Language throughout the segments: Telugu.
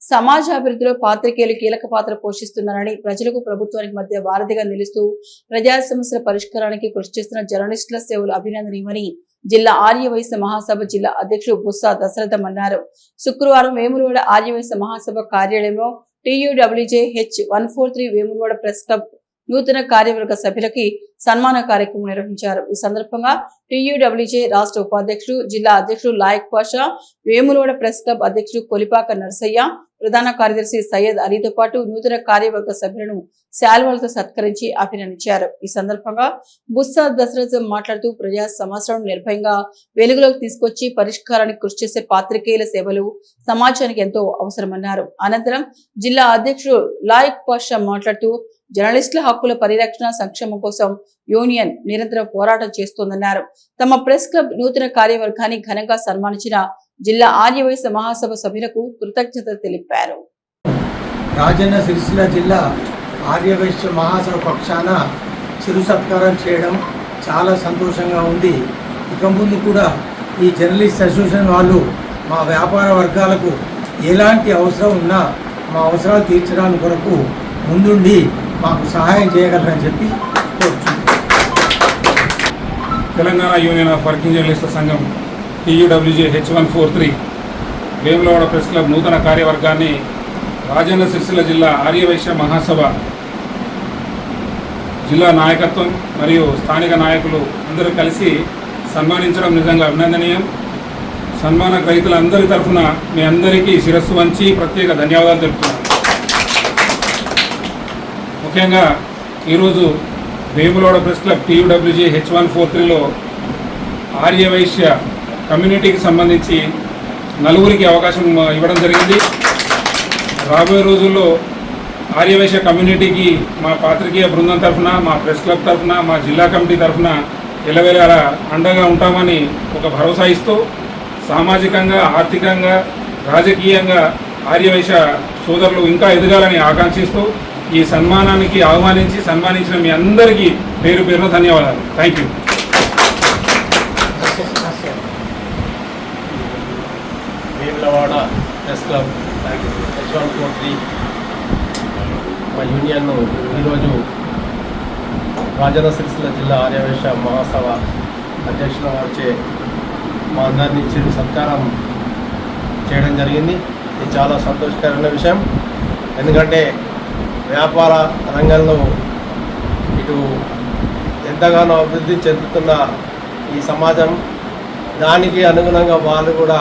సమాజాభివృద్ధిలో పాత్రికేయులు కీలక పాత్ర పోషిస్తున్నారని, ప్రజలకు ప్రభుత్వానికి మధ్య వారధిగా నిలుస్తూ ప్రజా సమస్యల పరిష్కారానికి కృషి చేస్తున్న జర్నలిస్టుల సేవలు అభినందనీయమని జిల్లా ఆర్యవైశ్య మహాసభ జిల్లా అధ్యక్షుడు బుస్సా దశరథం అన్నారు. శుక్రవారం వేములవాడ ఆర్యవైశ్య మహాసభ కార్యాలయంలో TUWJH143 వేములవాడ ప్రెస్ క్లబ్ నూతన కార్యవర్గ సభ్యులకి సన్మాన కార్యక్రమం నిర్వహించారు. ఈ సందర్భంగా TUWJ రాష్ట్ర ఉపాధ్యక్షుడు జిల్లా అధ్యక్షుడు లాయక్ పాషా, వేములవాడ ప్రెస్ క్లబ్ అధ్యక్షుడు కొలిపాక నర్సయ్య, ప్రధాన కార్యదర్శి సయ్యద్ అలీతో పాటు నూతన కార్యవర్గ సభ్యులను శాల్వాలతో సత్కరించి అభినందించారు. ఈ సందర్భంగా బుస్సా దశరథం మాట్లాడుతూ ప్రజా సమస్యలను నిర్భయంగా వెలుగులోకి తీసుకొచ్చి పరిష్కారానికి కృషి చేసే పాత్రికేయుల సేవలు సమాజానికి ఎంతో అవసరమన్నారు. అనంతరం జిల్లా అధ్యక్షుడు లాయక్ పాషా మాట్లాడుతూ జర్నలిస్టుల హక్కుల పరిరక్షణ సంక్షేమం కోసం యూనియన్ నిరంతరం పోరాటం చేస్తోందన్నారు. తమ ప్రెస్ క్లబ్ నూతన కార్యవర్గాన్ని ఘనంగా సన్మానించిన జిల్లా ఆర్యవైశ్య మహాసభ సభ్యులకు కృతజ్ఞతలు తెలిపారు. రాజన్న సిరిసిల్ల జిల్లా ఆర్యవైశ్య మహాసభ పక్షాన చిరు సత్కారం చేయడం చాలా సంతోషంగా ఉంది. ఇక ముందు కూడా ఈ జర్నలిస్ట్ అసోసియేషన్ వాళ్ళు మా వ్యాపార వర్గాలకు ఎలాంటి అవసరం ఉన్నా మా అవసరాలు తీర్చడానికి కొరకు ముందుండి మాకు సహాయం చేయగలరని చెప్పి కోరుతున్నాను. తెలంగాణ యూనియన్ ఆఫ్ వర్కింగ్ జర్నలిస్టుల సంఘం TUWJH143 వేములవాడ ప్రెస్ క్లబ్ నూతన కార్యవర్గాన్ని రాజన్న సిరిసిల్ల జిల్లా ఆర్యవైశ్య మహాసభ జిల్లా నాయకత్వం మరియు స్థానిక నాయకులు అందరూ కలిసి సన్మానించడం నిజంగా అభినందనీయం. సన్మాన గ్రహీతలందరి తరఫున మీ అందరికీ శిరస్సు వంచి ప్రత్యేక ధన్యవాదాలు తెలుపుతున్నాను. ముఖ్యంగా ఈరోజు వేములవాడ ప్రెస్ క్లబ్ TUWJH143లో ఆర్యవైశ్య కమ్యూనిటీకి సంబంధించి నలుగురికి అవకాశం ఇవ్వడం జరిగింది. రాబోయే రోజుల్లో ఆర్యవైశ్య కమ్యూనిటీకి మా పాత్రికేయ బృందం తరఫున, మా ప్రెస్ క్లబ్ తరఫున, మా జిల్లా కమిటీ తరఫున ఎలవేళ అండగా ఉంటామని ఒక భరోసా ఇస్తూ సామాజికంగా, ఆర్థికంగా, రాజకీయంగా ఆర్యవైశ్య సోదరులు ఇంకా ఎదగాలని ఆకాంక్షిస్తూ ఈ సన్మానానికి ఆహ్వానించి సన్మానించిన మీ అందరికీ పేరు పేరున ధన్యవాదాలు. Thank you. Vemulawada press club H143 మా యూనియన్ ఈరోజు రాజన్న సిరిసిల్ల జిల్లా ఆర్యవైశ్య మహాసభ అధ్యక్షుల వారిచే మా అందరినీ చిరు సత్కారం చేయడం జరిగింది. ఇది చాలా సంతోషకరమైన విషయం. ఎందుకంటే వ్యాపార రంగంలో ఇటు ఎంతగానో అభివృద్ధి చెందుతున్న ఈ సమాజం, దానికి అనుగుణంగా వాళ్ళు కూడా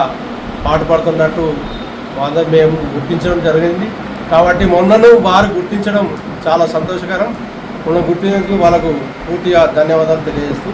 పాటుపడుతున్నట్టు మేము గుర్తించడం జరిగింది. కాబట్టి మొన్నను వారు గుర్తించడం చాలా సంతోషకరం. మనం గుర్తించేందుకు వాళ్ళకు పూర్తిగా ధన్యవాదాలు తెలియజేస్తూ